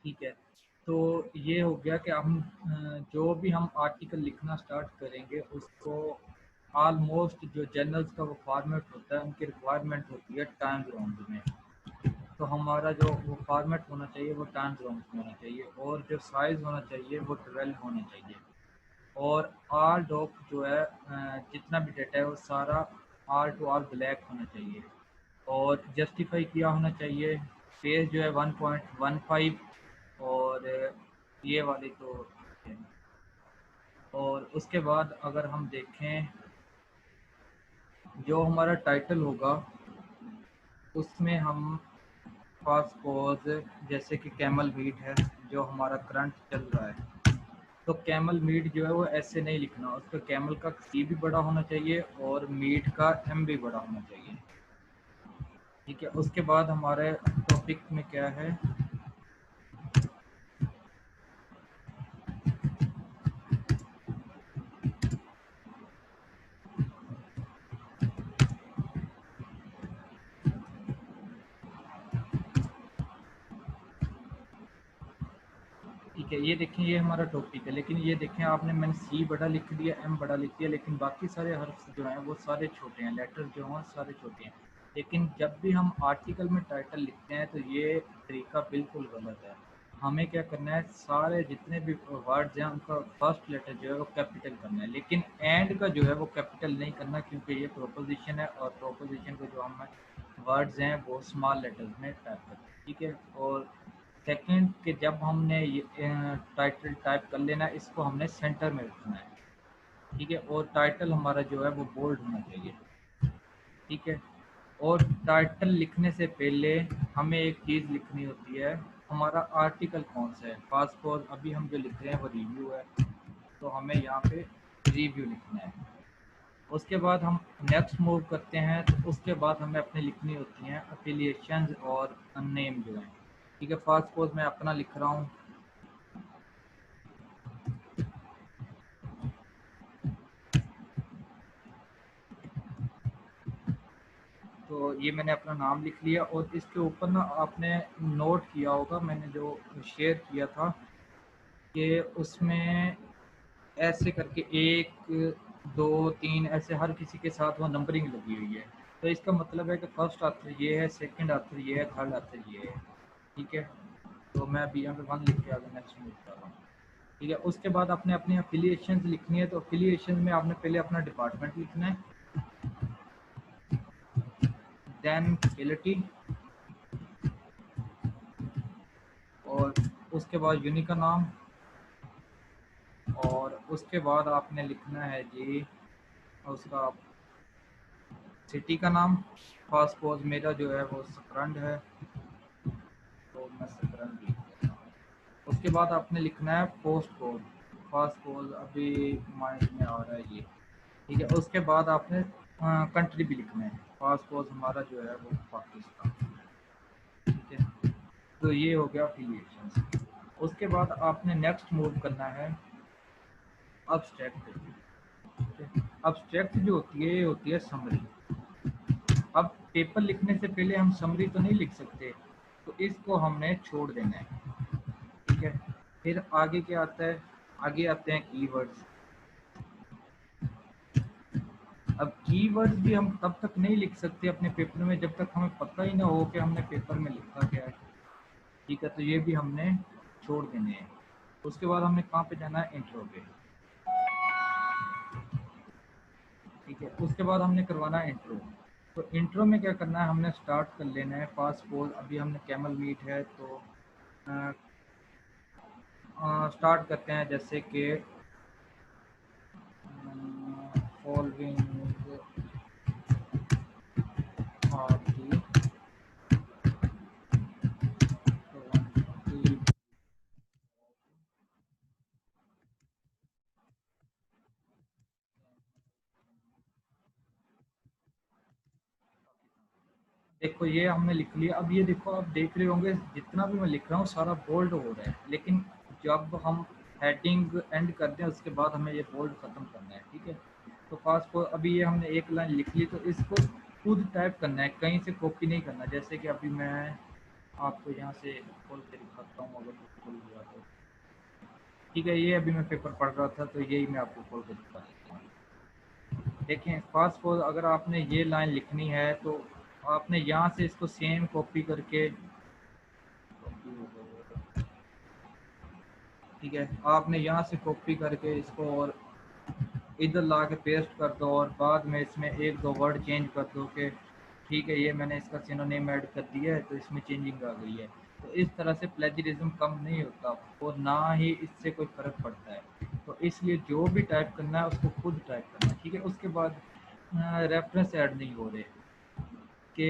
ठीक है। तो ये हो गया कि हम जो भी हम आर्टिकल लिखना स्टार्ट करेंगे उसको ऑलमोस्ट जो जर्नल्स का वो फॉर्मेट होता है उनकी रिक्वायरमेंट होती है टाइम्स राउंड में। तो हमारा जो वो फॉर्मेट होना चाहिए वो टाइम्स राउंड में होना चाहिए, और जो साइज़ होना चाहिए वो 12 होना चाहिए। और आल डॉक जो है जितना भी डेटा है वो सारा आल टू आल ब्लैक होना चाहिए, और जस्टिफाई किया होना चाहिए। पेज जो है 1.15, और ये वाली तो है। और उसके बाद अगर हम देखें जो हमारा टाइटल होगा उसमें हम फास्ट पॉज, जैसे कि कैमल मीट है जो हमारा करंट चल रहा है, तो कैमल मीट जो है वो ऐसे नहीं लिखना, उसका कैमल का सी भी बड़ा होना चाहिए और मीट का एम भी बड़ा होना चाहिए। ठीक है। उसके बाद हमारे टॉपिक में क्या है, ठीक है, ये देखें ये हमारा टॉपिक है, लेकिन ये देखें आपने मैंने सी बड़ा लिख दिया, एम बड़ा लिख दिया, लेकिन बाकी सारे हर्फ जो हैं वो सारे छोटे हैं, लेटर जो हैं सारे छोटे हैं। लेकिन जब भी हम आर्टिकल में टाइटल लिखते हैं तो ये तरीका बिल्कुल गलत है। हमें क्या करना है, सारे जितने भी वर्ड्स हैं उनका फर्स्ट लेटर जो है वो कैपिटल करना है, लेकिन एंड का जो है वो कैपिटल नहीं करना, क्योंकि ये प्रोपोजिशन है और प्रोपोजिशन को जो हम वर्ड्स हैं वो स्मॉल लेटर्स में टाइप करते हैं। ठीक है। और सेकंड कि जब हमने ये टाइटल टाइप कर लेना है, इसको हमने सेंटर में रखना है। ठीक है। और टाइटल हमारा जो है वो बोल्ड होना चाहिए। ठीक है। और टाइटल लिखने से पहले हमें एक चीज़ लिखनी होती है, हमारा आर्टिकल कौन सा है। फास्ट फॉर अभी हम जो लिख रहे हैं वो रिव्यू है, तो हमें यहाँ पे रिव्यू लिखना है। उसके बाद हम नेक्स्ट मूव करते हैं, तो उसके बाद हमें अपनी लिखनी होती हैं अफिलिएशंस और नेम जो है। ठीक है। फास्ट सपोज मैं अपना लिख रहा हूँ, तो ये मैंने अपना नाम लिख लिया, और इसके ऊपर ना आपने नोट किया होगा मैंने जो शेयर किया था कि उसमें ऐसे करके 1 2 3 ऐसे हर किसी के साथ वो नंबरिंग लगी हुई है। तो इसका मतलब है कि फर्स्ट आथर ये है, सेकंड आथर ये है, थर्ड आथर ये है। ठीक है। तो मैं अभी यहाँ पे 1 लिख के आगे नेक्स्ट मूव कर रहा हूँ। ठीक है। उसके बाद आपने अपनी अफिलिएशन लिखनी है, तो अफिलिएशन में आपने पहले अपना डिपार्टमेंट लिखना है, देन फैकल्टी, और उसके बाद यूनिक का नाम, और उसके बाद आपने लिखना है जी उसका सिटी का नाम। फास्ट सपोज मेरा जो है वो सकरंड है, तो मैं सकरंड लिख देता हूँ। उसके बाद आपने लिखना है पोस्ट कोड। फास्ट सपोज अभी माइंड में आ रहा है ये। ठीक है। उसके बाद आपने कंट्री भी लिखना है। फास्ट सपोज हमारा जो है वो पाकिस्तान। ठीक है। तो ये हो गया अफिलिएशन। उसके बाद आपने नेक्स्ट मूव करना है अब्स्ट्रैक्ट। अब्स्ट्रैक्ट जो होती है ये होती है समरी। अब पेपर लिखने से पहले हम समरी तो नहीं लिख सकते, तो इसको हमने छोड़ देना है। ठीक है। फिर आगे क्या आता है, आगे आते हैं कीवर्ड्स। अब कीवर्ड्स भी हम तब तक नहीं लिख सकते अपने पेपर में जब तक हमें पता ही ना हो कि हमने पेपर में लिखा क्या है। ठीक है। तो ये भी हमने छोड़ देने हैं। उसके बाद हमने कहाँ पे जाना है, इंट्रो पे। ठीक है। उसके बाद हमने करवाना है इंट्रो। तो इंट्रो में क्या करना है, हमने स्टार्ट कर लेना है फास्ट फूड। अभी हमने कैमल मीट है तो स्टार्ट करते हैं, जैसे कि फॉलोइंग आर दी देखो ये हमने लिख लिया। अब ये देखो आप देख रहे होंगे जितना भी मैं लिख रहा हूँ सारा बोल्ड हो रहा है, लेकिन जब हम हेडिंग एंड करते हैं उसके बाद हमें ये बोल्ड ख़त्म करना है। ठीक है। तो फास्ट को अभी ये हमने एक लाइन लिख ली, तो इसको खुद टाइप करना है, कहीं से कॉपी नहीं करना। जैसे कि अभी मैं आपको यहाँ से खोल के दिखाता हूँ, अगर खुल गया तो ठीक है। ये अभी मैं पेपर पढ़ रहा था तो यही मैं आपको खोल के दिखा देता हूँ। देखें फास्ट फॉर, अगर आपने ये लाइन लिखनी है तो आपने यहाँ से इसको सेम कॉपी करके, ठीक है, आपने यहाँ से कॉपी करके इसको और इधर ला के पेस्ट कर दो और बाद में इसमें एक दो वर्ड चेंज कर दो कि ठीक है ये मैंने इसका सिनोनिम ऐड कर दिया है तो इसमें चेंजिंग आ गई है। तो इस तरह से प्लेजरिज्म कम नहीं होता और ना ही इससे कोई फ़र्क पड़ता है। तो इसलिए जो भी टाइप करना है उसको खुद टाइप करना है, ठीक है। उसके बाद रेफरेंस ऐड नहीं हो रहे कि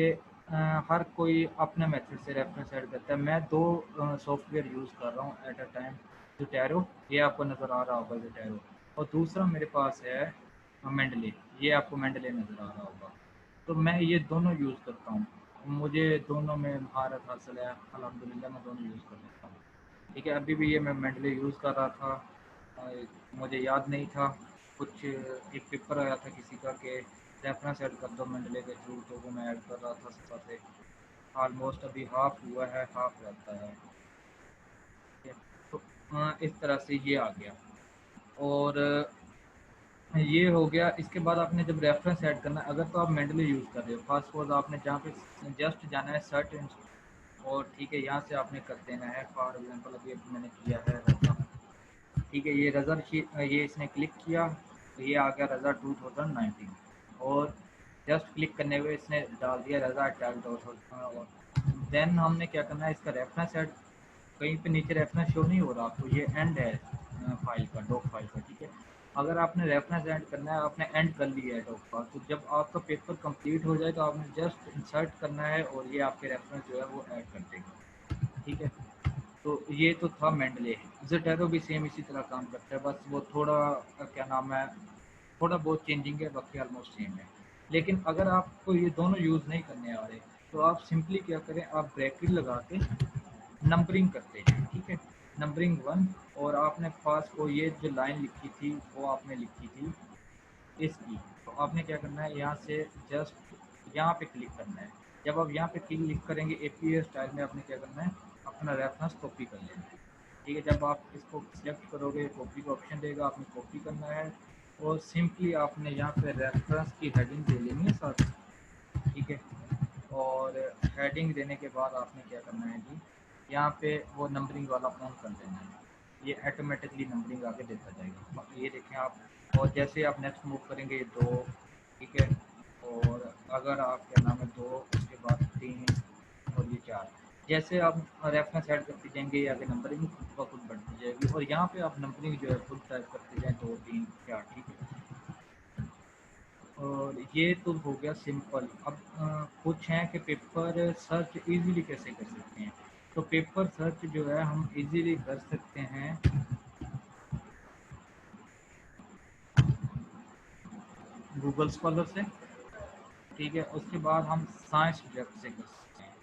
हर कोई अपने मेथड से रेफरेंस ऐड करता है। मैं दो सॉफ्टवेयर यूज़ कर रहा हूँ एट अ टाइम, जोटेरो, ये आपको नज़र आ रहा होगा जोटेरो, और दूसरा मेरे पास है मेंडले, ये आपको मेंडले नज़र आ रहा होगा। तो मैं ये दोनों यूज़ करता हूँ, मुझे दोनों में महारत हासिल है अल्हम्दुलिल्लाह, मैं दोनों यूज़ कर लेता हूँ। ठीक है, अभी भी ये मैं मेंडले यूज़ कर रहा था, मुझे याद नहीं था, कुछ एक पेपर आया था किसी का कि रेफरेंस ऐड कर दो मेंडले के थ्रू, तो वो मैं ऐड कर रहा था सफ़ा से। ऑलमोस्ट अभी हाफ हुआ है, हाफ रहता है, ठीक है। तो इस तरह से ये आ गया और ये हो गया। इसके बाद आपने जब रेफरेंस ऐड करना है, अगर तो आप मेंडली यूज़ कर रहे हो, फास्ट फॉर आपने जहाँ पे जस्ट जाना है सर्च और ठीक है यहाँ से आपने कर देना है, फॉर एग्जांपल अभी मैंने किया है रज़ा, ठीक है, ये रज़ा ये इसने क्लिक किया तो ये आ गया रज़ा 2019 और जस्ट क्लिक करने हुए इसने डाल दिया रज़ा टैग और देन हमने क्या करना है, इसका रेफरेंस ऐड, कहीं पे नीचे रेफरेंस शो नहीं हो रहा आपको, ये एंड है फाइल का, डॉक फाइल का, ठीक है। अगर आपने रेफरेंस ऐड करना है, आपने एंड कर लिया है डॉक का, तो जब आपका पेपर कंप्लीट हो जाए तो आपने जस्ट इंसर्ट करना है और ये आपके रेफरेंस जो है वो ऐड कर देगा, ठीक है। तो ये तो था मेंडले। ज़ेटेरो भी सेम इसी तरह काम करता है, बस वो थोड़ा क्या नाम है, थोड़ा बहुत चेंजिंग है, बाकी ऑलमोस्ट सेम है। लेकिन अगर आपको ये दोनों यूज़ नहीं करने आ रहे तो आप सिंपली क्या करें, आप ब्रैकेट लगा के नंबरिंग करते हैं, ठीक है, नंबरिंग वन, और आपने पास को ये जो लाइन लिखी थी वो आपने लिखी थी इसकी, तो आपने क्या करना है, यहाँ से जस्ट यहाँ पे क्लिक करना है। जब आप यहाँ पे क्लिक करेंगे APA स्टाइल में, आपने क्या करना है, अपना रेफरेंस कॉपी कर लेना है, ठीक है। जब आप इसको सिलेक्ट करोगे कॉपी का ऑप्शन देगा, आपने कॉपी करना है और सिंपली आपने यहाँ पे रेफरेंस की हेडिंग दे लेनी है साथ, ठीक है। और हेडिंग देने के बाद आपने क्या करना है जी, यहाँ पे वो नंबरिंग वाला ऑन कर देना है, ये ऑटोमेटिकली नंबरिंग आगे देता जाएगा। बाकी ये देखें आप, और जैसे आप नेक्स्ट मूव करेंगे ये दो, ठीक है, और अगर आप क्या नाम है दो, उसके बाद तीन और ये चार, जैसे आप रेफरेंस ऐड करते जाएंगे ये आगे नंबरिंग खुद ब खुद बढ़ती जाएगी और यहाँ पे आप नंबरिंग जो है खुद टाइप करते जाएँ, दो तीन चार, ठीक है। और ये तो हो गया सिंपल। अब कुछ हैं कि पेपर सर्च इजीली कैसे कर सकते हैं। तो पेपर सर्च जो है हम इजीली कर सकते हैं गूगल स्कॉलर से, ठीक है। उसके बाद हम साइंस सब्जेक्ट से कर सकते हैं,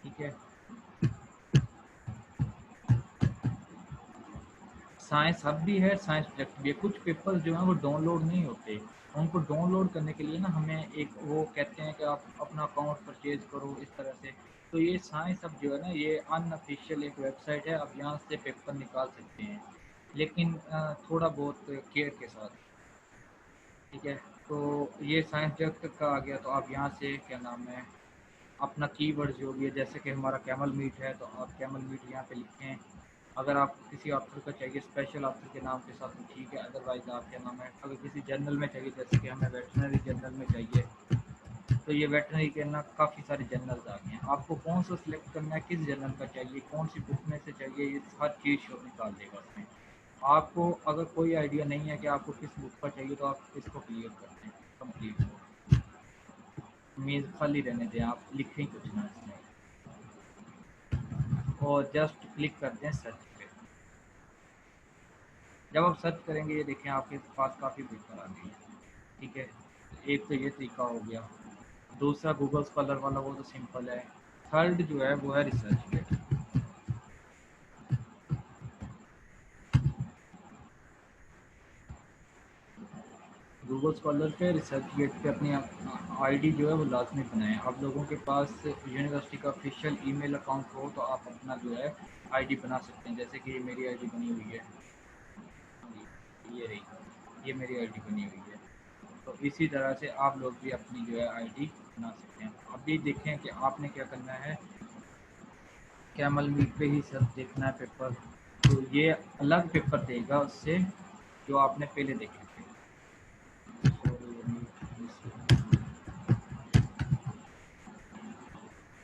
ठीक है। साइंस हब भी है, साइंस सब्जेक्ट भी है। कुछ पेपर जो हैं वो डाउनलोड नहीं होते, उनको डाउनलोड करने के लिए ना हमें एक वो कहते हैं कि आप अपना अकाउंट परचेज करो इस तरह से। तो ये साइंस हब जो है ना, ये अनऑफिशियल एक वेबसाइट है, आप यहाँ से पेपर निकाल सकते हैं, लेकिन थोड़ा बहुत केयर के साथ, ठीक है। तो ये साइंस सब्जेक्ट का आ गया, तो आप यहाँ से क्या नाम है अपना कीवर्ड जो भी है, जैसे कि हमारा कैमल मीट है तो आप कैमल मीट यहाँ पे लिखें। अगर आप किसी ऑथर का चाहिए स्पेशल ऑथर के नाम के साथ तो ठीक है, अदरवाइज़ आप क्या नाम है, अगर किसी जर्नल में चाहिए जैसे कि हमें वेटनरी जर्नल में चाहिए, तो ये वेटनरी के ना काफ़ी सारे जर्नल्स आ गए हैं। आपको कौन सा सिलेक्ट करना है, किस जर्नल का चाहिए, कौन सी बुक में से चाहिए, ये हर चीज़ शो निकाल देगा उसमें। आपको अगर कोई आइडिया नहीं है कि आपको किस बुक का चाहिए तो आप इसको क्लियर कर दें, कंप्लीट मीन्स खाली रहने दें, आप लिखें कुछ ना इसमें और जस्ट क्लिक करते हैं सर्च पे। जब आप सर्च करेंगे ये देखें आपके पास काफ़ी पेपर आ गई है, ठीक है। एक तो ये तरीका हो गया, दूसरा गूगल स्कॉलर वाला वो तो सिंपल है। थर्ड जो है वो है रिसर्च गेट। गूगल स्कॉलर पे, रिसर्च गेट पे अपनी आईडी जो है वो लाजमी बनाएं। आप लोगों के पास यूनिवर्सिटी का ऑफिशियल ईमेल अकाउंट हो तो आप अपना जो है आईडी बना सकते हैं। जैसे कि ये मेरी आईडी बनी हुई है, ये रही, ये मेरी आईडी बनी हुई है। तो इसी तरह से आप लोग भी अपनी जो है आईडी बना सकते हैं। अभी देखें कि आपने क्या करना है, कैमल मीट पे ही सब देखना है पेपर, तो ये अलग पेपर देगा उससे जो आपने पहले देखे थे।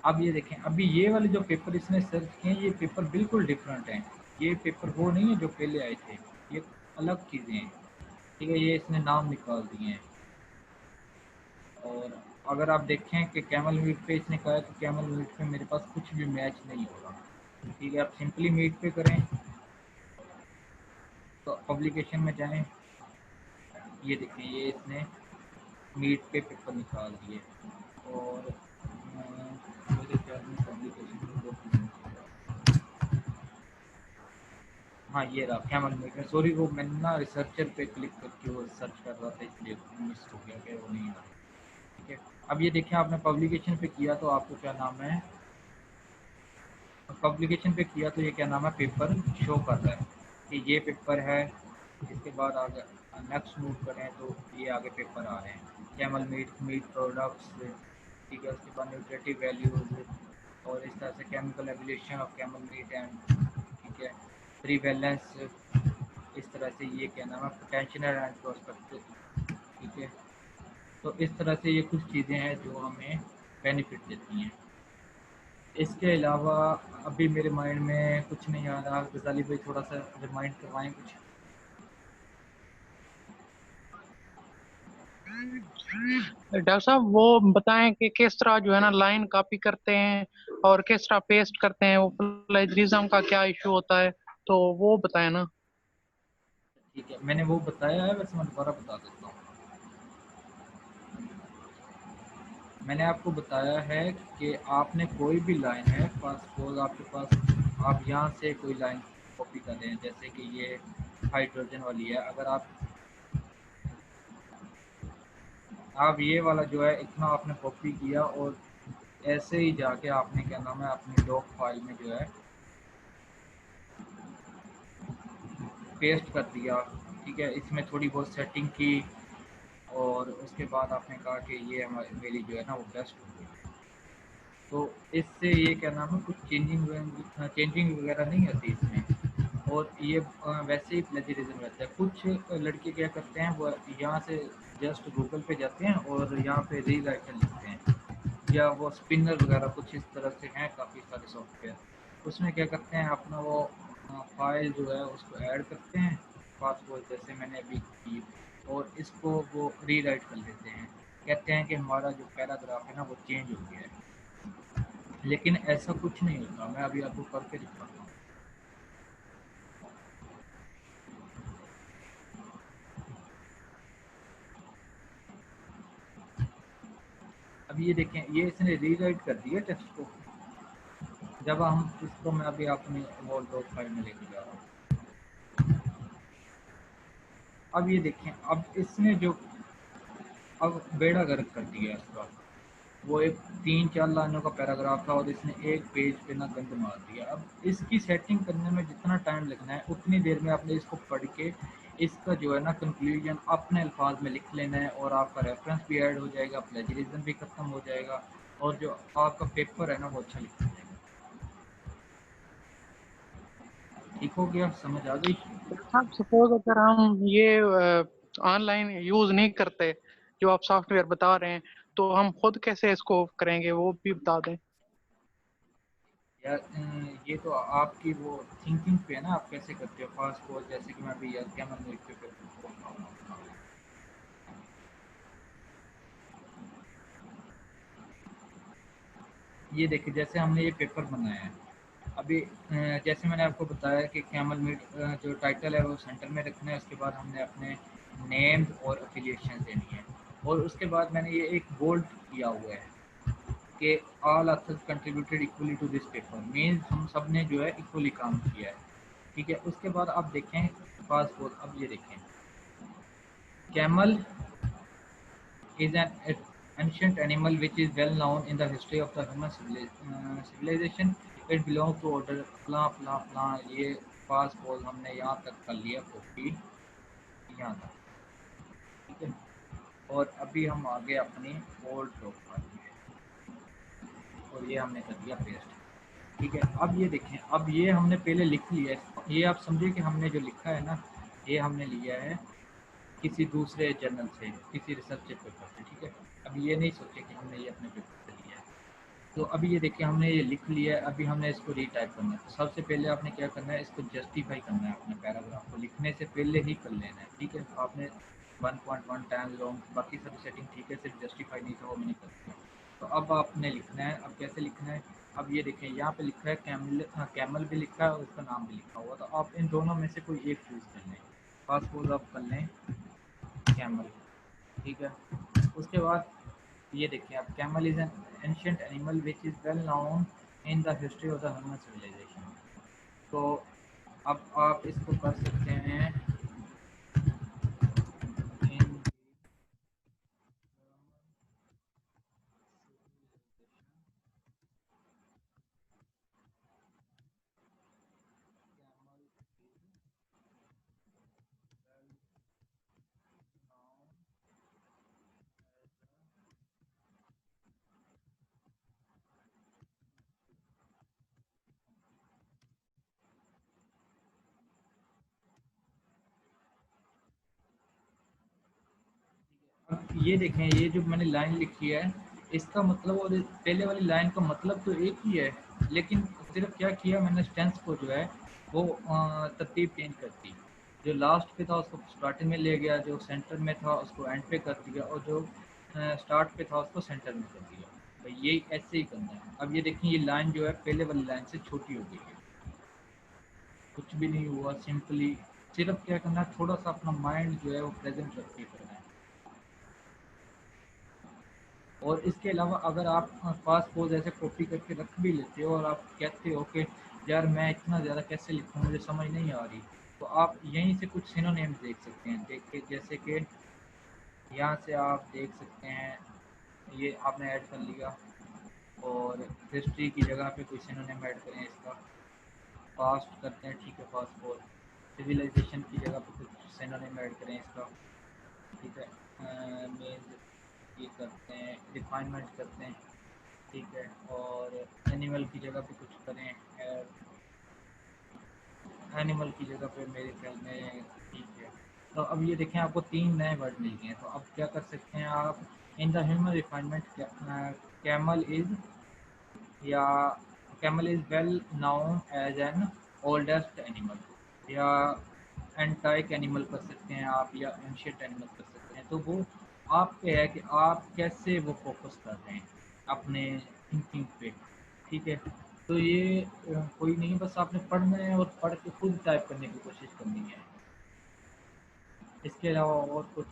अब ये देखें, अभी ये वाले जो पेपर इसने सर्च किए हैं ये पेपर बिल्कुल डिफरेंट हैं। ये पेपर वो नहीं है जो पहले आए थे, ये अलग चीज़ें हैं। ठीक है, ये इसने नाम निकाल दिए हैं। और अगर आप देखें कि कैमल मीट पे इसने कहा है कि कैमल मीट पे मेरे पास कुछ भी मैच नहीं होगा। ठीक है, आप सिंपली मीट पे करें तो पब्लिकेशन में जाएं, ये देखें ये इसने मीट पे पेपर निकाल दिए। और मेरे ख्याल में पब्लिकेशन हाँ ये रहा कैमल मीट में। सॉरी वो मैंने ना रिसर्चर पे क्लिक करके वो सर्च कर रहा था इसलिए मिस हो गया कि वो नहीं आ। ठीक है, अब ये देखें आपने पब्लिकेशन पे किया तो आपको क्या नाम है, पब्लिकेशन पे किया तो ये क्या नाम है पेपर शो कर रहा है कि ये पेपर है। इसके बाद आगे नेक्स्ट मूव करें तो ये आगे पेपर आ रहे हैं, कैमल मीट, मीट प्रोडक्ट्स। ठीक है, उसके बाद न्यूट्रिटिव वैल्यूज और इस तरह से chemical ablation of camel meat and, ठीक है, प्रीवेलेंस, इस तरह से ये क्या नाम है पोटेंशियल एंड प्रोस्पेक्टिव। ठीक है, तो इस तरह से ये कुछ चीज़ें हैं जो हमें बेनिफिट देती हैं। इसके अलावा अभी मेरे माइंड में कुछ नहीं आ रहा। गजाली भाई थोड़ा सा रिमाइंड करवाएं कुछ। डॉक्टर साहब वो बताएं कि किस तरह जो है ना लाइन कॉपी करते हैं और किस तरह पेस्ट करते हैं, वो प्लेजरिज्म का क्या इशू होता है, तो वो बताएं ना। ठीक है, मैंने वो बताया है, वैसे मैं दोबारा बता देता हूँ। मैंने आपको बताया है कि आपने कोई भी लाइन है, सपोज आपके पास, आप यहाँ से कोई लाइन कॉपी कर रहे हैं, जैसे कि ये हाइड्रोजन वाली है। अगर आप ये वाला जो है इतना आपने कॉपी किया और ऐसे ही जाके आपने क्या नाम है अपनी डॉक फाइल में जो है पेस्ट कर दिया। ठीक है, इसमें थोड़ी बहुत सेटिंग की और उसके बाद आपने कहा कि ये हमारी मेरी जो है ना वो बेस्ट हो गई। तो इससे ये क्या नाम है कुछ चेंजिंग वगैरह नहीं आती इसमें। और ये वैसे ही प्लेजरिज्म रहता है। कुछ लड़के क्या करते हैं वो यहाँ से जस्ट गूगल पे जाते हैं और यहाँ पे री राइटर लिखते हैं, या वो स्पिनर वगैरह कुछ इस तरह से हैं काफ़ी सारे सॉफ्टवेयर। उसमें क्या करते हैं अपना वो फाइल जो है उसको ऐड करते हैं पासवर्ड जैसे मैंने अभी की, और इसको वो री राइट कर लेते हैं। कहते हैं कि हमारा जो पैराग्राफ है ना वो चेंज हो गया है, लेकिन ऐसा कुछ नहीं होता। मैं अभी आपको करके दिखाता हूँ। अब ये देखें ये इसने री राइट कर दिया टेक्स्ट को। जब हम इसको, मैं अभी अपनी वो डॉक फाइल में लेके जा रहा हूँ। अब ये देखें, अब इसने जो अब बेड़ा गर्क कर दिया इसका। वो एक 3-4 लाइनों का पैराग्राफ था और इसने एक पेज पे ना गंद मार दिया। अब इसकी सेटिंग करने में जितना टाइम लगना है उतनी देर में आपने इसको पढ़ के इसका जो है ना कंक्लूजन अपने अल्फाज में लिख लेना है, और आपका रेफरेंस भी ऐड हो जाएगा, प्लेजरिज्म भी खत्म हो जाएगा, और जो आपका पेपर है ना वो अच्छा लिखा जाएगा। ठीक हो गया, समझ आ गई? साहब सपोज अगर हम ये ऑनलाइन यूज नहीं करते जो आप सॉफ्टवेयर बता रहे हैं, तो हम खुद कैसे इसको करेंगे वो भी बता दें। यार ये तो आपकी वो थिंकिंग पे है ना, आप कैसे करते हो। फास्ट फॉर जैसे कि मैं भी यार क्या मैं पे करता हूँ। ये देखिए जैसे हमने ये पेपर बनाया है अभी, जैसे मैंने आपको बताया कि कैमल मीट जो टाइटल है वो सेंटर में रखना है। उसके बाद हमने अपने नेम्स और अफिलिएशन देनी है, और उसके बाद मैंने ये एक बोल्ड किया हुआ है कि all authors contributed equally to this paper, means हम सब ने जो है इक्वली काम किया है। ठीक है, उसके बाद आप देखें पासपोर्ट, अब ये देखें camel is N ancient animal which is well known in the history of the human civilization. It belongs to order फलां फलां फलां। ये पास पोज हमने यहाँ तक कर लिया कॉपी, यहाँ तक, ठीक है। और अभी हम आगे अपनी ओल्ड टॉप पर, और ये हमने कर दिया पेस्ट, ठीक है। अब ये देखें, अब ये हमने पहले लिख लिया है, ये आप समझिए कि हमने जो लिखा है ना, ये हमने लिया है किसी दूसरे जर्नल से, किसी रिसर्च पेपर से, ठीक है। अब ये नहीं सोचे कि हमने ये अपने पेपर से लिया है। तो अभी ये देखिए हमने ये लिख लिया है, अभी हमने इसको रीटाइप करना है। तो सबसे पहले आपने क्या करना है, इसको जस्टिफाई करना है, अपने पैराग्राफ को लिखने से पहले ही कर लेना है, ठीक है। आपने 1.1 टाइम लॉन्ग, बाकी सभी सेटिंग ठीक है, सिर्फ जस्टिफाई नहीं था वो मैंने कर दिया। तो अब आपने लिखना है, अब कैसे लिखना है, अब ये देखें यहाँ पे लिखा है कैमल, कैमल भी लिखा है और उसका नाम भी लिखा हुआ। तो आप इन दोनों में से कोई एक चूज़ कर लें। फास्ट फूड आप कर लें कैमल, ठीक है। उसके बाद ये देखिए, आप camel is an ancient animal which is well known in the history of the human civilisation. तो अब आप इसको कर सकते हैं इन अब ये देखें, ये जो मैंने लाइन लिखी है, इसका मतलब और पहले वाली लाइन का मतलब तो एक ही है, लेकिन सिर्फ क्या किया मैंने, टेंस को जो है वो तरतीब चेंज कर दी। जो लास्ट पे था उसको स्टार्टिंग में ले गया, जो सेंटर में था उसको एंड पे कर दिया, और जो स्टार्ट पे था उसको सेंटर में कर दिया। तो ये ऐसे ही करना है। अब ये देखिए, ये लाइन जो है पहले वाली लाइन से छोटी हो गई है, कुछ भी नहीं हुआ, सिंपली सिर्फ क्या करना है, थोड़ा सा अपना माइंड जो है वो प्रेजेंट रख के करना है। और इसके अलावा अगर आप पास पोज ऐसे कॉपी करके रख भी लेते हो और आप कहते हो कि यार मैं इतना ज़्यादा कैसे लिखूँ, मुझे समझ नहीं आ रही, तो आप यहीं से कुछ सिनोनिम्स देख सकते हैं, देख के, जैसे कि यहाँ से आप देख सकते हैं, ये आपने ऐड कर लिया, और हिस्ट्री की जगह पे कोई सिनोनिम ऐड करें इसका, पास्ट करते हैं, ठीक है, पास्ट पोज। सिविलाइजेशन की जगह पे कुछ सिनोनिम ऐड करें इसका, ठीक है। मीन ये करते हैं, रिफाइनमेंट करते हैं, ठीक है। और एनिमल की जगह पे कुछ करें, एनिमल की जगह पे मेरे ख्याल में, ठीक है। तो अब ये देखें, आपको 3 नए वर्ड मिल गए हैं। तो अब क्या कर सकते हैं आप, in the human refinement camel is, या camel is well known as an oldest animal, या एंटाइक एनिमल कर सकते हैं आप, या एंशिएंट एनिमल कर सकते हैं। तो वो आप पे है कि आप कैसे वो फोकस कर रहे हैं अपने थिंकिंग पे, ठीक है। तो ये कोई नहीं, बस आपने पढ़ना है और पढ़ के खुद टाइप करने की कोशिश करनी है, इसके अलावा और कुछ।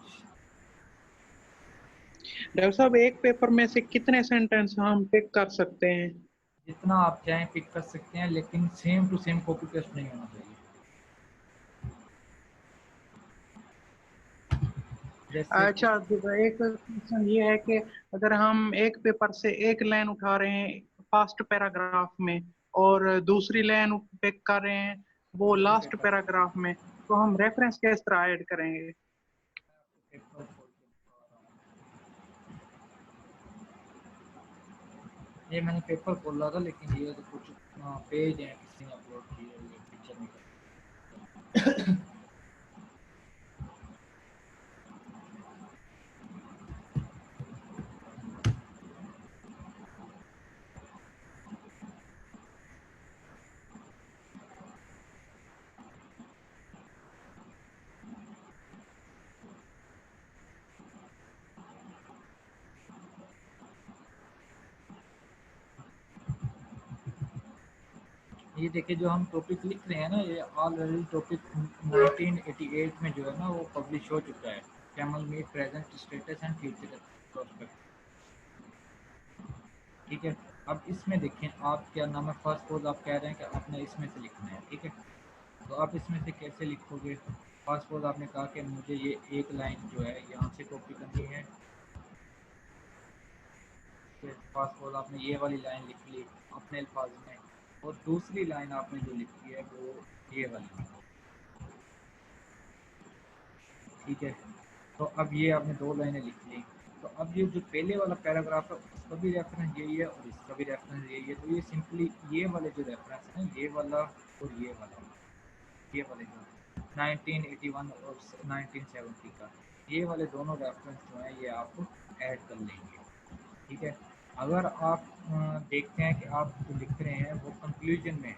डॉक्टर साहब, एक पेपर में से कितने सेंटेंस हम पिक कर सकते हैं? जितना आप चाहें पिक कर सकते हैं, लेकिन same to same copy paste नहीं होना चाहिए। जैसे कि अच्छा, तो एक क्वेश्चन ये है कि अगर हम एक पेपर से एक लाइन उठा रहे हैं फर्स्ट पैराग्राफ में और दूसरी लाइन पिक कर रहे हैं वो दूसरे लास्ट पेपर से पैराग्राफ में, तो हम रेफरेंस किस तरह ऐड करेंगे? पेपर खोल के दिखा रहा हूँ। ये मैंने पेपर खोला था, लेकिन ये तो कुछ पेज हैं किसी ने अपलोड किए हुए, पिक्चर नहीं ये देखिए, जो हम टॉपिक लिख रहे हैं ना, ये ऑलरेडी टॉपिक 1988 में जो है ना वो पब्लिश हो चुका है। Camel meat present status and future prospect, ठीक है। अब इसमें देखें, आप क्या नाम है, फर्स्ट पोज आप कह रहे हैं कि आपने इसमें से लिखना है, ठीक है। तो आप इसमें से कैसे लिखोगे? फर्स्ट पोज आपने कहा कि मुझे ये एक लाइन जो है यहाँ से कॉपी करनी है, फास्ट फॉरवर्ड आपने ये वाली लाइन लिख ली अपने अल्फाज में, और दूसरी लाइन आपने जो लिखी है वो ये वाली, ठीक है। तो अब ये आपने दो लाइनें लिख ली, तो अब ये जो पहले वाला पैराग्राफ है उसका भी रेफरेंस यही है और इसका भी रेफरेंस यही है। तो ये सिंपली ये वाले जो रेफरेंस हैं, ये वाला और ये वाले जो 1981 और 1970 का, ये वाले दोनों रेफरेंस जो हैं ये आप ऐड कर लेंगे, ठीक है। अगर आप देखते हैं कि आप जो लिख रहे हैं वो कंक्लूजन में है,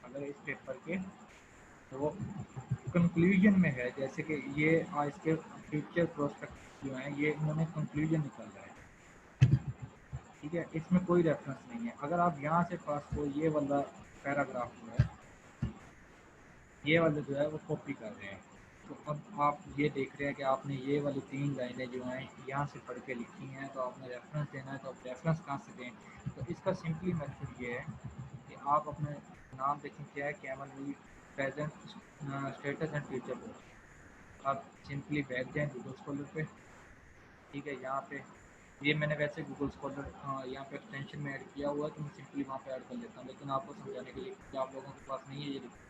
अगर इस पेपर के तो वो कंक्लूजन में है, जैसे कि ये आज के फ्यूचर प्रोस्पेक्ट जो हैं ये इन्होंने कंक्लूजन निकाला है, ठीक है, इसमें कोई रेफरेंस नहीं है। अगर आप यहाँ से पास को ये वाला पैराग्राफ जो है ये वाला जो है वो कॉपी कर रहे हैं, तो अब आप ये देख रहे हैं कि आपने ये वाली तीन लाइनें जो हैं यहाँ से पढ़ के लिखी हैं, तो आपने रेफरेंस देना है, तो आप रेफरेंस कहाँ से दें? तो इसका सिंपली मेथड ये है कि आप अपने नाम देखें क्या है, camel movie present status and future, आप सिंपली बैठ जाएँ गूगल स्कॉलर पे, ठीक है। यहाँ पे ये मैंने वैसे गूगल स्कॉलर यहाँ पे एक्सटेंशन में ऐड किया हुआ है, तो मैं सिंपली वहाँ पे ऐड कर लेता हूँ, लेकिन आपको समझाने के लिए कि आप लोगों के पास नहीं है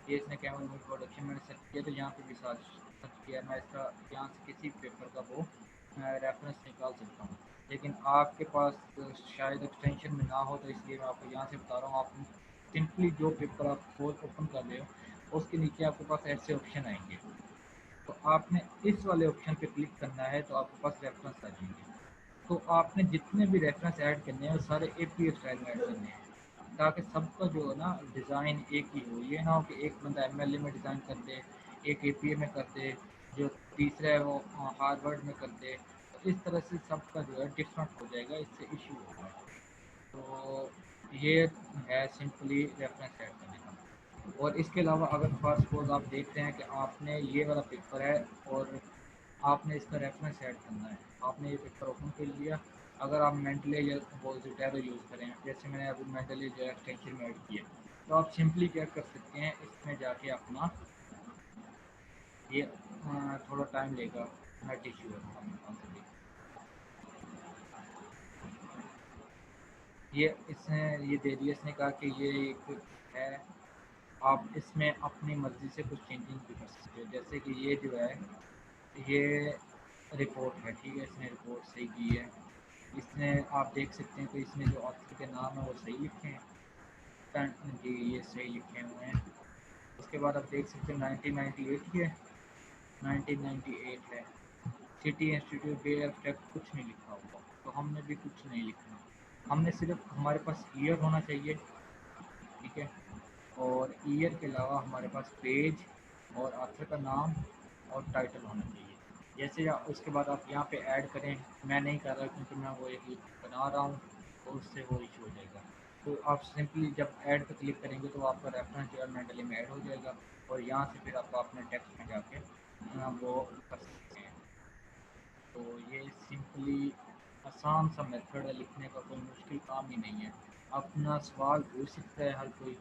ये इसने कैमल मूवी प्रोडक्शन मैंने सर्च किया, तो यहाँ पे भी सर्च किया, मैं इसका यहाँ से किसी पेपर का वो रेफरेंस निकाल सकता हूँ, लेकिन आपके पास शायद एक्सटेंशन में ना हो, तो इसलिए मैं आपको यहाँ से बता रहा हूँ। आप सिंपली जो पेपर आप खोल ओपन कर रहे हो उसके नीचे आपके पास ऐसे ऑप्शन आएंगे, तो आपने इस वाले ऑप्शन पे क्लिक करना है, तो आपके पास रेफरेंस आ जाएंगे। तो आपने जितने भी रेफरेंस ऐड करने हैं वो सारे APA स्टाइल में ऐड करने हैं, ताकि सबका जो है ना डिज़ाइन एक ही हो। ये ना हो कि एक बंदा MLA में डिज़ाइन कर दे, एक APA में कर दे, जो तीसरा है वो हार्वर्ड में कर दे, तो इस तरह से सबका जो है डिफरेंट हो जाएगा, इससे इशू होगा। तो ये है सिंपली रेफरेंस ऐड करने का। और इसके अलावा अगर फर्स्ट सपोज आप देखते हैं कि आपने ये वाला पेपर है और आपने इसका रेफरेंस ऐड करना है, आपने ये पेपर ओपन कर लिया, अगर आप मेंटली या वोल्टेरो यूज़ करें, जैसे मैंने अभी मेंटली जो है एक्सटेंशन में ऐड किया, तो आप सिंपली क्या कर सकते हैं, इसमें जाके अपना ये थोड़ा टाइम लेगा, नेट इशू है, ये इसने ये दे दिया, इसने कहा कि ये एक है, आप इसमें अपनी मर्ज़ी से कुछ चेंजिंग भी कर सकते हो, जैसे कि ये जो है ये रिपोर्ट है, ठीक है, इसने रिपोर्ट सही की है, इसने आप देख सकते हैं कि इसमें जो ऑथर के नाम है वो सही लिखे हैं, जी ये सही लिखे हुए हैं। उसके बाद आप देख सकते हैं 1998 की है, 1998 है, city institute bay of tech कुछ नहीं लिखा हुआ, तो हमने भी कुछ नहीं लिखना, हमने सिर्फ हमारे पास ईयर होना चाहिए, ठीक है, और ईयर के अलावा हमारे पास पेज और ऑथर का नाम और टाइटल होना चाहिए। जैसे उसके बाद आप यहाँ पे ऐड करें, मैं नहीं कर रहा क्योंकि मैं वो एक बना रहा हूँ, तो उससे वो इशू हो जाएगा। तो आप सिंपली जब ऐड पर क्लिक करेंगे तो आपका रेफरेंस जो है मेंटली में ऐड हो जाएगा, और यहाँ से फिर आप अपने टेक्स्ट में जाके वो कर सकते हैं। तो ये सिंपली आसान सा मेथड है लिखने का, कोई मुश्किल काम ही नहीं है, अपना सवाल पूछ सकता है हर कोई।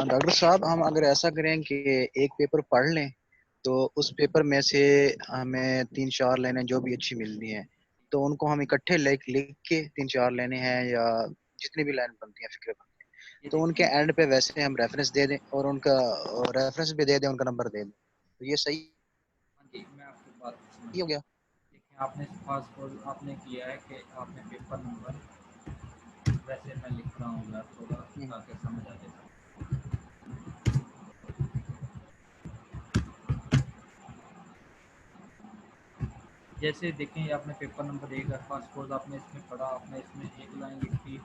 डॉक्टर साहब, हम अगर ऐसा करें कि एक पेपर पढ़ लें तो उस पेपर में से हमें 3-4 लाइनें जो भी अच्छी मिलती हैं तो उनको हम इकट्ठे लिख लिख के 3-4 लाइनें हैं या जितनी भी लाइन बनती हैं फिक्रे बनती हैं ये तो उनके देखें, एंड पे वैसे हम रेफरेंस दे दें और उनका रेफरेंस भी दे दें, उनका नंबर दे दें, तो ये सही हाँ जी, मैं आपकी बात समझ हो गया। गया। देखिए आपने फर्स्ट फॉल आपने किया है कि आपने पेपर नंबर, वैसे मैं लिख रहा हूँ यार थोड़ा हम्म, ताकि समझ आ जाए। जैसे देखें आपने पेपर नंबर 1 है, फर्स्ट फॉल आपने इसमें पढ़ा, आपने इसमें एक लाइन लिखी,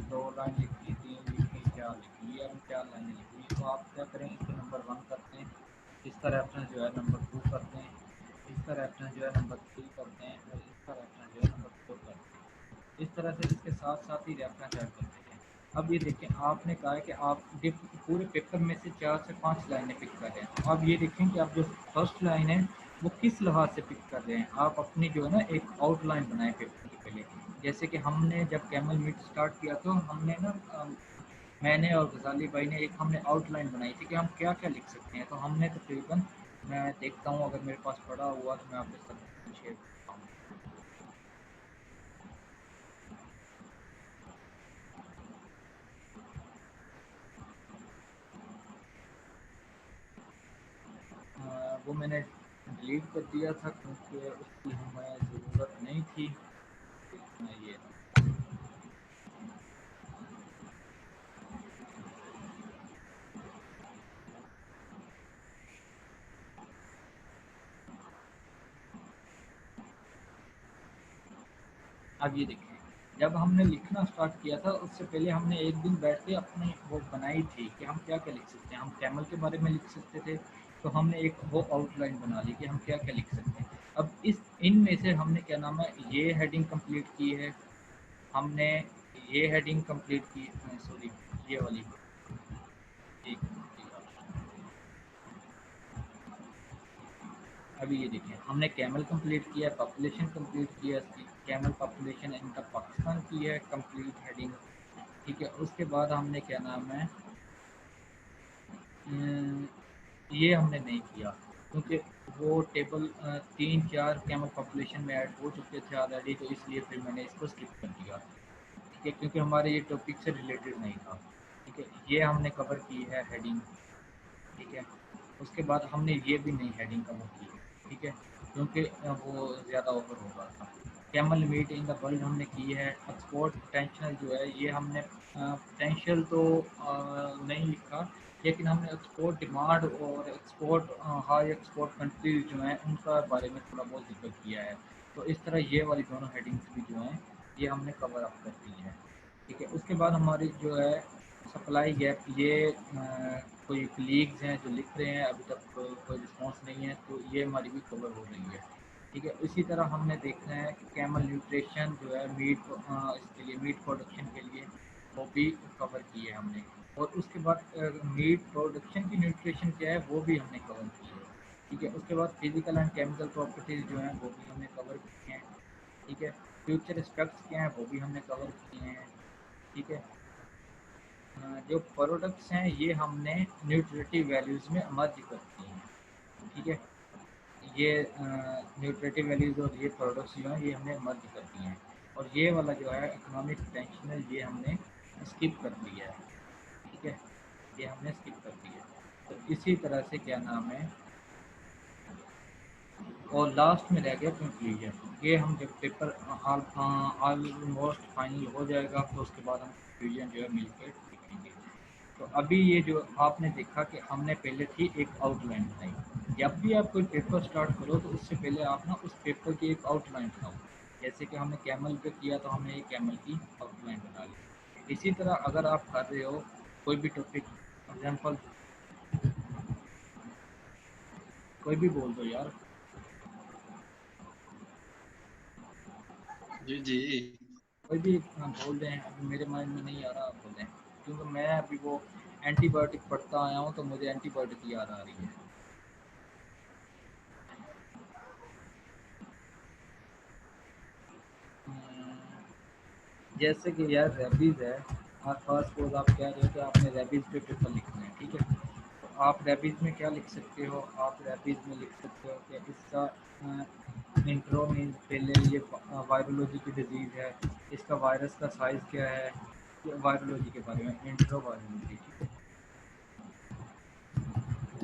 दो लाइन लिखी, तीन लिखी, चार लिखी, ये आपने 4 लाइनें लिखी, तो आप क्या करें, इसको नंबर 1 करते हैं, इसका रेफरेंस जो है नंबर 2 करते हैं, इसका रेफरेंस जो है नंबर 3 करते हैं, और इसका रेफरेंस जो है नंबर 4 करते हैं। इस तरह से इसके साथ साथ ही रेफरेंस ऐड करते हैं। अब ये देखें, आपने कहा है कि आप पूरे पेपर में से 4 से 5 लाइनें पिक कर रहे हैं। अब ये देखें कि आप जो फर्स्ट लाइन है वो किस लिहाज से पिक कर रहे हैं। आप अपनी जो है ना एक आउटलाइन बनाए पेपर की पहले, जैसे कि हमने जब कैमल मीट स्टार्ट किया तो हमने ना मैंने और गजाली भाई ने एक हमने आउटलाइन बनाई थी कि हम क्या क्या लिख सकते हैं। तो हमने तकरीबन, मैं देखता हूँ अगर मेरे पास पड़ा हुआ तो मैं आपके साथ शेयर करता हूँ। वो मैंने डिलीट कर दिया था क्योंकि उसकी हमें ज़रूरत नहीं थी। ये अब ये देखिए, जब हमने लिखना स्टार्ट किया था उससे पहले हमने एक दिन बैठ के अपनी वो बनाई थी कि हम क्या क्या लिख सकते हैं। हम कैमल के बारे में लिख सकते थे, तो हमने एक वो आउटलाइन बना ली कि हम क्या क्या लिख सकते हैं। अब इस इनमें से हमने क्या नाम है, ये हेडिंग कंप्लीट की है हमने, ये हेडिंग कंप्लीट की, सॉरी ये वाली, एक अभी ये देखिए हमने कैमल कंप्लीट किया है, पॉपुलेशन कंप्लीट किया है इसकी, कैमल पॉपुलेशन इनका पाकिस्तान की है कंप्लीट हेडिंग। ठीक है, उसके बाद हमने क्या नाम है, अम, ये हमने नहीं किया क्योंकि वो टेबल 3-4 कैमल पॉपुलेशन में ऐड हो चुके थे ऑलरेडी, तो इसलिए फिर मैंने इसको स्किप कर दिया। ठीक है, क्योंकि हमारे ये टॉपिक से रिलेटेड नहीं था। ठीक है, ये हमने कवर की है हेडिंग। ठीक है, उसके बाद हमने ये भी नहीं हेडिंग कवर की। ठीक है, क्योंकि वो ज़्यादा ओवर हो रहा था। Camel meat in the world हमने की है। एक्सपोर्ट पोटेंशियल जो है ये हमने, पोटेंशियल तो नहीं लिखा, लेकिन हमने एक्सपोर्ट डिमांड और एक्सपोर्ट हाई एक्सपोर्ट कंट्रीज जो हैं उनका बारे में थोड़ा बहुत जिक्र किया है। तो इस तरह ये वाली दोनों हेडिंग्स भी जो हैं ये हमने कवर अप कर दी हैं। ठीक है, उसके बाद हमारी जो है सप्लाई गैप, ये कोई कलीग्स हैं जो लिख रहे हैं, अभी तक कोई रिस्पांस नहीं है, तो ये हमारी भी कवर हो रही है। ठीक है, इसी तरह हमने देखना है कि कैमल न्यूट्रिशन जो है मीट, इसके लिए मीट प्रोडक्शन के लिए वो भी कवर की है हमने। और उसके बाद मीट प्रोडक्शन की न्यूट्रिशन क्या है वो भी हमने कवर की है। ठीक है, उसके बाद फिजिकल एंड केमिकल प्रॉपर्टीज़ जो हैं वो भी हमने कवर की हैं। ठीक है, फ्यूचर एस्पेक्ट्स क्या हैं वो भी हमने कवर किए हैं। ठीक है, जो प्रोडक्ट्स हैं ये हमने न्यूट्रिटिव वैल्यूज़ में मर्ज करती हैं। ठीक है, ये न्यूट्रिटिव वैल्यूज़ और ये प्रोडक्ट्स जो हैं ये हमने मर्ज कर दिए हैं। और ये वाला जो है इकोनॉमिक पोटेंशियल ये हमने स्किप कर दिया है। ठीक है, ये हमने स्किप कर दिया। तो इसी तरह से क्या नाम है, और लास्ट में रह गया कंक्लूजन। ये हम जब पेपर ऑलमोस्ट फाइनल हो जाएगा तो उसके बाद हम कंक्लूजन जो है मिलकर लिखेंगे। तो अभी ये जो आपने देखा कि हमने पहले थी एक आउटलाइन बनाई। जब भी आप कोई पेपर स्टार्ट करो तो उससे पहले आप ना उस पेपर की एक आउटलाइन बनाओ। जैसे कि हमने कैमल पे किया तो हमने एक कैमल की आउटलाइन बना ली। इसी तरह अगर आप कर रहे हो कोई भी टॉपिक, एग्जाम्पल कोई भी बोल दो यार, जी जी। कोई भी बोल दें, अभी मेरे माइंड में नहीं आ रहा, आप बोलें। क्योंकि मैं अभी वो एंटीबायोटिक पढ़ता आया हूँ तो मुझे एंटीबायोटिक की याद आ रही है। जैसे कि यार रेबीज़ है, आप फर्स्ट सपोज आप कह रहे हो कि आपने रेबीज़ पे पेपर लिखना है। ठीक है, तो आप रेबीज़ में क्या लिख सकते हो, आप रेबीज़ में लिख सकते हो कि इसका इंट्रो में पहले ये वायरोलॉजी की डिजीज़ है, इसका वायरस का साइज़ क्या है, वायरोलॉजी के बारे में इंट्रो वायरोलॉजी। ठीक है,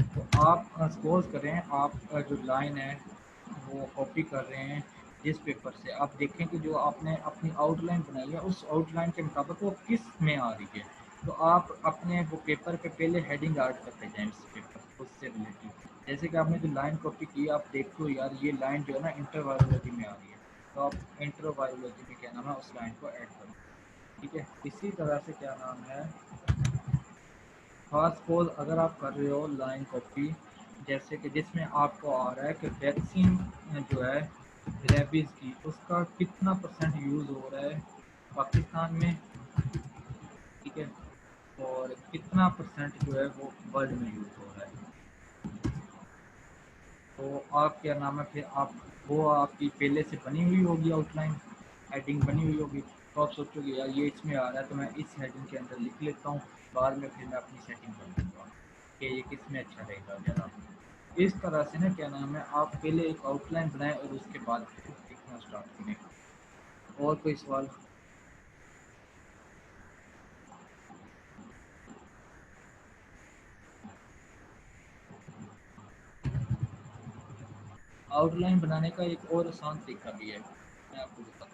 तो आप सपोज करें आप जो लाइन है वो कॉपी कर रहे हैं जिस पेपर से, आप देखें कि जो आपने अपनी आउटलाइन बनाई है उस आउटलाइन के मुताबिक वो किस में आ रही है। तो आप अपने वो पेपर पे पहले हेडिंग ऐड करते जाएं उस पेपर उससे रिलेटेड। जैसे कि आपने जो लाइन कॉपी की आप देखो यार ये लाइन जो है ना इंटरवायरोलॉजी में आ रही है, तो आप इंटरवायरोलॉजी में क्या नाम है उस लाइन को ऐड करो। ठीक है, इसी तरह से क्या नाम है, खास सपोज अगर आप कर रहे हो लाइन कॉपी, जैसे कि जिसमें आपको आ रहा है कि वैक्सीन जो है रेबीज़ की उसका कितना परसेंट यूज़ हो रहा है पाकिस्तान में। ठीक है, और कितना परसेंट जो है वो वर्ल्ड में यूज़ हो रहा है। तो आप क्या नाम है फिर आप वो आपकी पहले से बनी हुई होगी आउटलाइन, हेडिंग बनी हुई होगी। तो आप सोचोगे यार ये इसमें आ रहा है तो मैं इस हेडिंग के अंदर लिख लेता हूँ, बाद में फिर मैं अपनी सेटिंग कर दूँगा कि ये किस में अच्छा रहेगा ज़्यादा। इस तरह से ना क्या नाम है, आप पहले एक आउटलाइन बनाएं और उसके बाद फिर लिखना स्टार्ट करें। और कोई सवाल? आउटलाइन बनाने का एक और आसान तरीका भी है, मैं आपको बताता हूँ।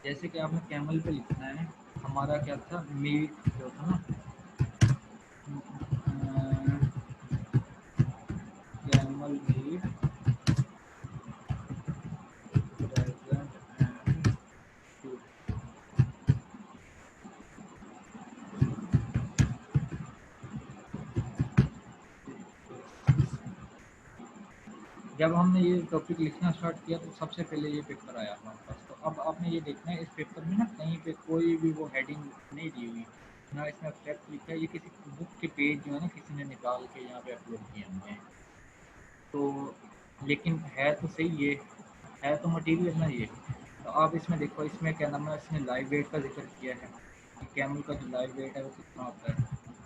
जैसे कि आपने कैमल पे लिखना है, हमारा क्या था, मीट जो था ना, कैमल मीट प्रेजेंट एंड जब हमने ये टॉपिक लिखना स्टार्ट किया तो सबसे पहले ये पेपर आया हमारे पास। तो अब आपने ये देखना है इस पेपर में ना कहीं पे कोई भी वो हेडिंग नहीं दी हुई, ना इसमें एब्स्ट्रैक्ट लिखा है, ये किसी बुक के पेज जो है ना किसी ने निकाल के यहाँ पे अपलोड किए हुए हैं। तो लेकिन है तो सही ये है तो मटेरियल ना ये। तो आप इसमें देखो, इसमें क्या नाम है, इसने लाइव वेट का जिक्र किया है कि कैमल का जो लाइव वेट है वो कितना होता है।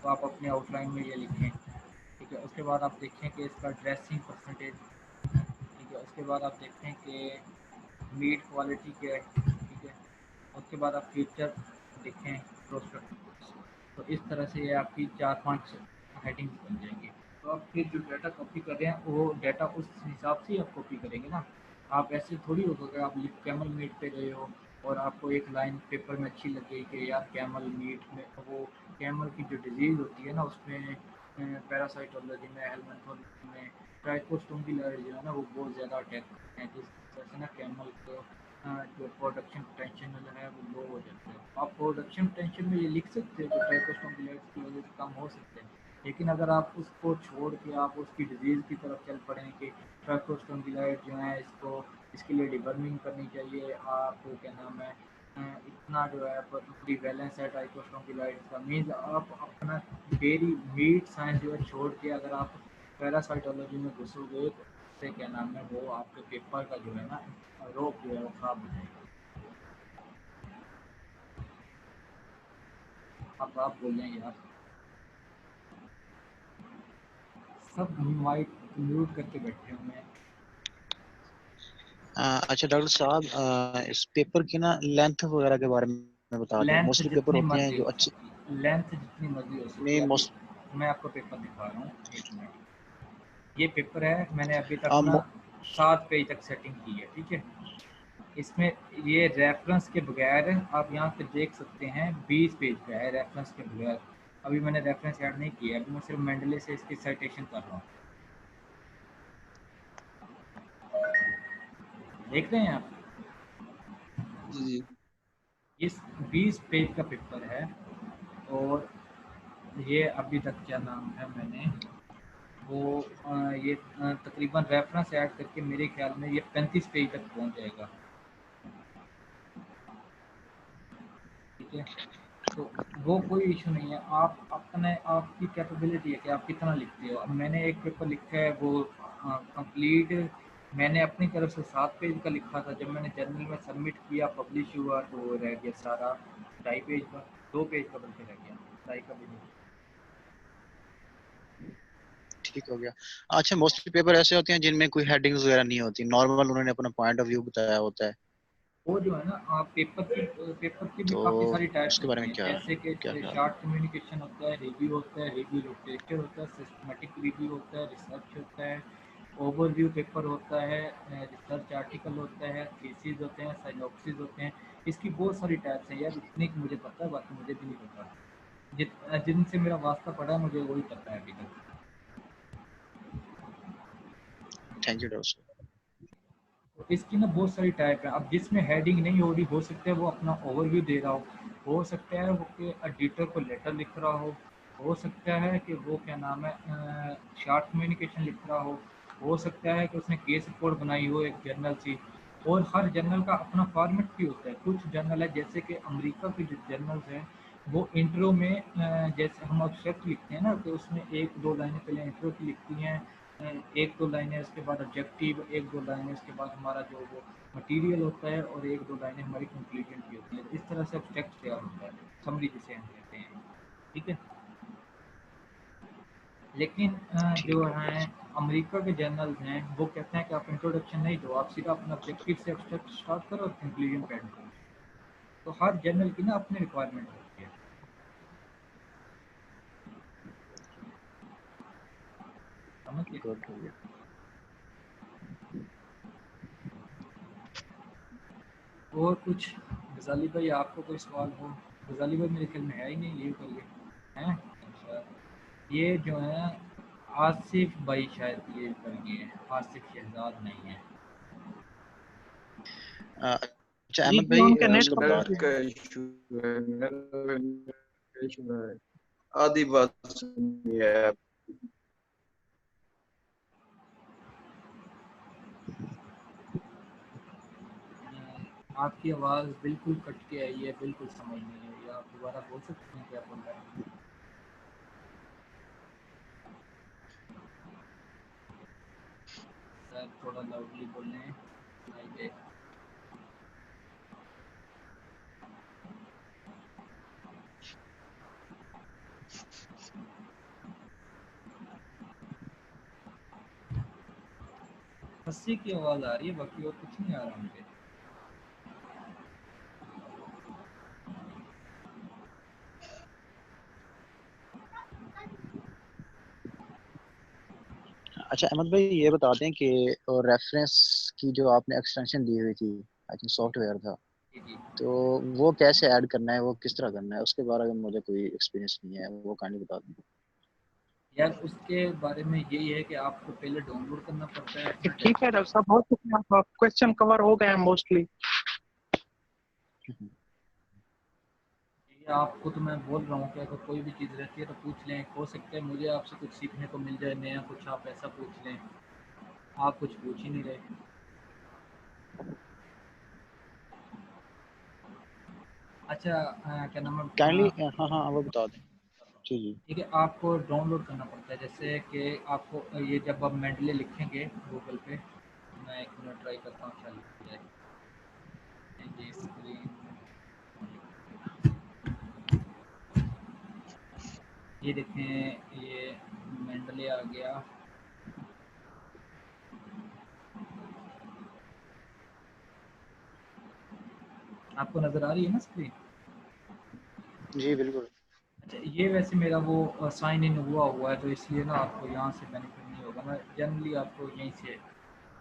तो आप अपने आउटलाइन में ये लिखें, ठीक है। उसके बाद आप देखें कि इसका ड्रेसिंग परसेंटेज, ठीक है। उसके बाद आप देखते हैं कि मीट क्वालिटी क्या है, ठीक है। उसके बाद आप फीचर देखें, प्रोस्पेक्ट। तो इस तरह से ये आपकी 4-5 हेडिंग्स बन जाएंगी। तो आप फिर जो डाटा कॉपी कर रहे हैं वो डाटा उस हिसाब से ही आप कॉपी करेंगे ना। आप ऐसे थोड़ी होगा कि आप कैमल मीट पे गए हो और आपको एक लाइन पेपर में अच्छी लग गई कि यार कैमल मीट में वो कैमल की जो डिजीज़ होती है ना उसमें पैरासाइटोलॉजी में, हेलमिंथोलॉजी में ट्राइकोस्टोमिलाइड जो है ना वो बहुत ज़्यादा अटैक करते हैं, जिस वजह से ना कैमल को जो प्रोडक्शन पोटेंशियल है वो लो हो जाता है। आप प्रोडक्शन पोटेंशियल में ये लिख सकते हो कि ट्राइकोस्टोमिलाइड्स की वजह से कम हो सकते हैं, लेकिन अगर आप उसको छोड़ के आप उसकी डिजीज़ की तरफ चल पड़ें कि ट्राइकोस्टोमिलाइड जो है इसको इसके लिए डिवर्मिंग करनी चाहिए, आपको क्या नाम है इतना जो है प्रीवैलेंस है ट्राइकोस्टोमिलाइड्स का, मीन्स आप अपना डेयरी मीट साइंस जो है छोड़ के अगर आप पैरासाइटोलॉजी में घुसोगे तो उससे क्या नाम है वो आपके पेपर का जो है ना रोप जो है वो खराब हो जाएगा। अब आप बोल रहे हैं यार, सब माइक म्यूट करके बैठे हुए हैं। अच्छा डॉक्टर साहब, इस पेपर की ना लेंथ वगैरह के बारे में बता दें। लेंथ मोस्टली पेपर जितनी होते हैं मर्जी जो हो अच्छे, सकती, लेंथ जितनी मर्जी हो सकती नहीं है। अभी मोस्ट मैं आपको पेपर दिखा रहा हूँ, एक मिनट। ये पेपर है, मैंने अभी तक आ, ना मो, 7 पेज तक सेटिंग की है, ठीक है। इसमें ये रेफरेंस के बगैर आप यहाँ पे देख सकते हैं 20 पेज का है रेफरेंस के बगैर। अभी मैंने रेफरेंस ऐड नहीं किया, अभी मैं सिर्फ मेंडले से इसकी साइटेशन कर रहा हूँ। देख रहे हैं आप, जी जी। इस 20 पेज का पेपर है और ये अभी तक क्या नाम है मैंने वो ये तकरीबन रेफरेंस ऐड करके मेरे ख्याल में ये 35 पेज तक पहुंच जाएगा, ठीक है। तो वो कोई इशू नहीं है, आप अपने आपकी कैपेबिलिटी है कि आप कितना लिखते हो। अब मैंने एक पेपर लिखा है वो कंप्लीट मैंने अपनी तरफ से 7 पेज का लिखा था, जब मैंने जर्नल में सबमिट किया पब्लिश हुआ तो रह गया सारा 2.5 पेज का, 2 पेज का बल्कि रह गया, 2.5 का भी नहीं। ठीक हो गया। अच्छा, मोस्टली पेपर ऐसे होते हैं जिनमें कोई हेडिंग्स वगैरह नहीं होती, नॉर्मल उन्होंने अपना पॉइंट ऑफ व्यू बताया होता है, वो जो है ना पेपर की भी तो काफ़ी सारी टाइप्स उसके बारे होती में हैं, क्या जैसे कि क्या ख्याल है? शॉर्ट कम्युनिकेशन होता है, रिव्यू होता है, रिव्यू लिटरेचर होता है, सिस्टमेटिक रिव्यू होता है, रिसर्च होता है, ओवरव्यू पेपर होता है, रिसर्च आर्टिकल होता है, थीसिस होते हैं, साइनॉप्सिस होते हैं। इसकी बहुत सारी टाइप्स हैं यार, इतनी की मुझे पता है, बाकी मुझे भी नहीं पता। जिनसे मेरा वास्ता पड़ा है मुझे वही पता है अभी तक। थैंक यू डॉक्टर साहब। तो इसकी ना बहुत सारी टाइप है। अब जिसमें हेडिंग नहीं हो रही, हो सकता है वो अपना ओवरव्यू दे रहा हो सकता है वो कि एडिटर को लेटर लिख रहा हो सकता है कि वो क्या नाम है शॉर्ट कम्युनिकेशन लिख रहा हो सकता है कि उसने केस रिपोर्ट बनाई हो एक जर्नल सी। और हर जर्नल का अपना फॉर्मेट भी होता है। कुछ जर्नल है जैसे कि अमेरिका के जो जर्नल्स हैं वो इंट्रो में जैसे हम अब्स्ट्रैक्ट लिखते हैं ना, तो उसमें 1-2 लाइनें पहले इंट्रो की लिखती हैं, एक दो लाइनें उसके बाद ऑब्जेक्टिव, एक दो लाइनें उसके बाद हमारा जो वो मटेरियल होता है, और एक दो लाइनें हमारी कंक्लूजन की होती है। इस तरह से एब्स्ट्रैक्ट तैयार होता है, समरी जिसे हम कहते हैं। ठीक है। लेकिन जो ठीक है। हैं अमेरिका के जर्नल्स हैं, वो कहते हैं कि आप इंट्रोडक्शन नहीं दो, आप सीधा अपना ऑब्जेक्टिव से एब्स्ट्रैक्ट स्टार्ट करो और कंक्लूजन पे ऐड करो। तो हर जर्नल की ना अपनी रिक्वायरमेंट होती है, समझ गए? गुड हो गया। और कुछ गजाली भाई, आपको कोई सवाल हो? गजाली भाई मेरे ख्याल में है ही नहीं, ये करिए हैं। अच्छा, ये जो है आसिफ भाई शायद ये करेंगे, आसिफ शहजाद नहीं है। अच्छा जी अहमद जी, भाई, उनके नेट उसको का बता नेट दें। का इशू है, नेट का इशू है। आधी बात सुनिए आप। आपकी आवाज़ बिल्कुल कट के आई है, बिल्कुल समझ नहीं आई। आप दोबारा बोल सकते हैं क्या बोल रहे हैं? सर थोड़ा लाउडली बोलें, सुनाई दे। हंसी की आवाज़ आ रही है, बाकी और कुछ नहीं आ रहा मुझे। अच्छा अहमद भाई, ये बता दें कि रेफरेंस की जो आपने एक्सटेंशन दी हुई थी, आई थिंक सॉफ्टवेयर था, जी जी। तो वो कैसे ऐड करना है, वो किस तरह करना है, उसके बारे में मुझे कोई एक्सपीरियंस नहीं है, वो काइंडली बता दें। यार उसके बारे में यही है कि आपको पहले डाउनलोड करना पड़ता है अपना ठीक है डॉक्टर साहब, बहुत शुक्रिया, क्वेश्चन कवर हो गए हैं मोस्टली। ये आपको तो मैं बोल रहा हूँ कि अगर कोई भी चीज़ रहती है तो पूछ लें, हो सकता है मुझे आपसे कुछ सीखने को मिल जाए नया, कुछ आप ऐसा पूछ लें। आप कुछ पूछ ही नहीं रहे। अच्छा, क्या नाम है, काइंडली हाँ हाँ वो बता दें। जी जी। ठीक है, आपको डाउनलोड करना पड़ता है। जैसे कि आपको ये जब आप मेंडले लिखेंगे गूगल पे, मैं एक मिनट ट्राई करता हूँ चालू हो जाए ये स्क्रीन। ये देखें, ये मेंडले आ गया। आपको नज़र आ रही है ना स्क्रीन? जी बिल्कुल। अच्छा, ये वैसे मेरा वो साइन इन हुआ है, तो इसलिए ना आपको यहाँ से बेनिफिट नहीं होगा। मैं जनरली आपको यहीं से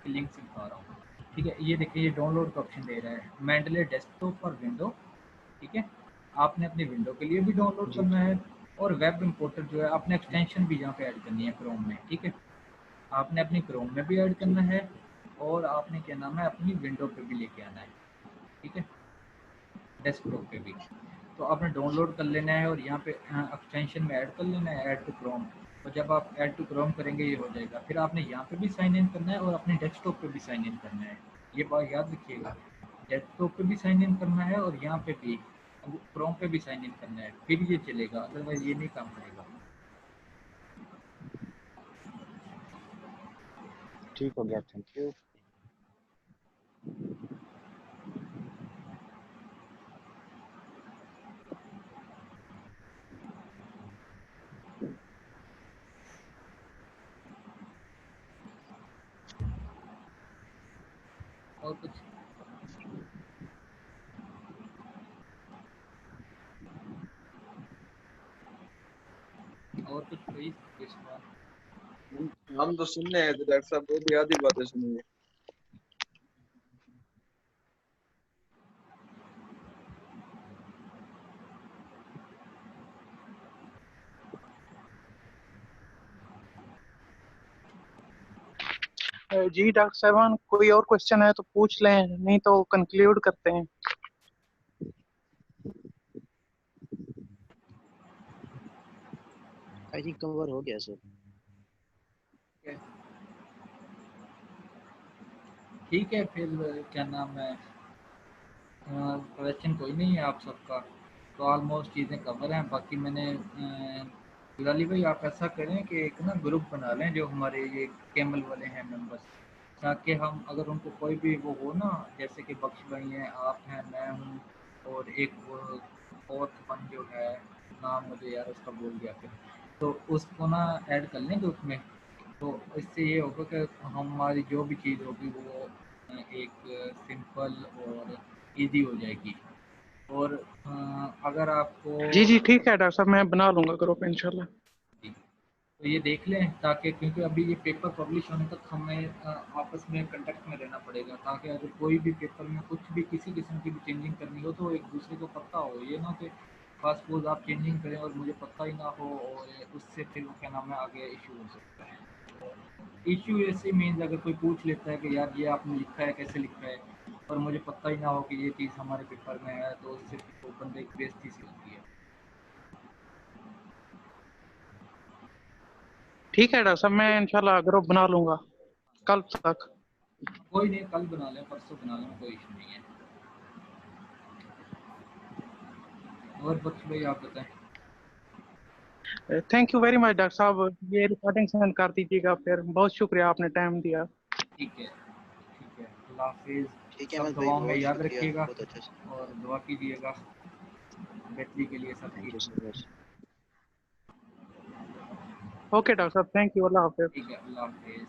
लिंक से बता रहा हूँ। ठीक है, ये देखिए, ये डाउनलोड का ऑप्शन दे रहा है, मेंडले डेस्कटॉप और विंडो। ठीक है, आपने अपने विंडो के लिए भी डाउनलोड जी करना है, और वेब इंपोर्टर जो है आपने एक्सटेंशन भी यहाँ पे ऐड करनी है क्रोम में। ठीक है, आपने अपनी क्रोम में भी ऐड जी करना है, और आपने क्या नाम है अपनी विंडो पे भी लेके आना है। ठीक है, डेस्कटॉप पे भी। तो आपने डाउनलोड कर लेना है, और यहाँ पे एक्सटेंशन में ऐड कर लेना है, ऐड टू क्रोम। और जब आप ऐड टू क्रोम करेंगे ये हो जाएगा। फिर आपने यहाँ पे भी साइन इन करना है, और अपने डेस्कटॉप पे भी साइन इन करना है। ये बात याद रखिएगा, डेस्कटॉप पे भी साइन इन करना है, और यहाँ पे भी क्रोम पे भी साइन इन करना है, फिर ये चलेगा, अदरवाइज ये नहीं काम करेगा। ठीक हो गया, थैंक यू। और कुछ, और कुछ कोई सवाल? हम तो सुन रहे हैं तो डॉक्टर साहब वो भी आधी बातें सुनिए। जी डॉक्टर साहबान, कोई और क्वेश्चन है तो पूछ लें, नहीं तो कंक्लूड करते हैं। आई थिंक कवर हो गया सर। ठीक है, फिर क्या नाम है, क्वेश्चन कोई नहीं है आप सबका, तो ऑलमोस्ट चीज़ें कवर हैं। बाकी मैंने बिलाली भाई आप ऐसा करें कि एक ना ग्रुप बना लें जो हमारे ये कैमल वाले हैं मेंबर्स, ताकि हम अगर उनको कोई भी वो हो ना, जैसे कि बख्श भाई हैं, आप हैं, मैं हूँ, और एक वो फोर्थ वन जो है, नाम मुझे यार उसका भूल गया फिर, तो उसको ना ऐड कर लें ग्रुप में। तो इससे ये होगा कि हमारी जो भी चीज़ होगी वो एक सिंपल और इजी हो जाएगी। और अगर आपको जी जी ठीक है डॉक्टर साहब, मैं बना लूंगा ग्रुप इंशाल्लाह। तो ये देख लें, ताकि क्योंकि अभी ये पेपर पब्लिश होने तक हमें आपस में कांटेक्ट में रहना पड़ेगा, ताकि अगर कोई भी पेपर में कुछ भी किसी किस्म की भी चेंजिंग करनी हो तो एक दूसरे को पता हो। ये ना कि खास सपोज आप चेंजिंग करें और मुझे पता ही ना हो, और उससे फिर वो क्या नाम है आगे इशू हो सकता है। इशू ऐसे मीन्स अगर कोई पूछ लेता है कि यार ये आपने लिखा है कैसे लिखा है, और मुझे पता ही ना हो कि ये चीज़ हमारे पेपर में है, तो उससे फिर वो बंदे की बेइज्जती सी होती है। ठीक है डॉक्टर साहब, मैं इंशाल्लाह ग्रुप बना लूंगा कल तक। कोई नहीं, कल बना लें, परसों बना लें, कोई इशू नहीं है। और बख्श भाई आप बताएं। Thank you very much doctor साहब, ये रिकॉर्डिंग सेंड कर दीजिएगा फिर। बहुत शुक्रिया, आपने टाइम दिया। ठीक है, ठीक है, अल्लाह हाफिज़। ठीक है सब अहमद भाई, दुआओं में बहुत याद शुक्रिया, रखिएगा बहुत अच्छा से। और दुआ कीजिएगा बेहतरी के लिए थैंक सबकी। You so much. Okay doctor साहब, थैंक यू, अल्लाह हाफिज। ठीक है, अल्लाह हाफिज़।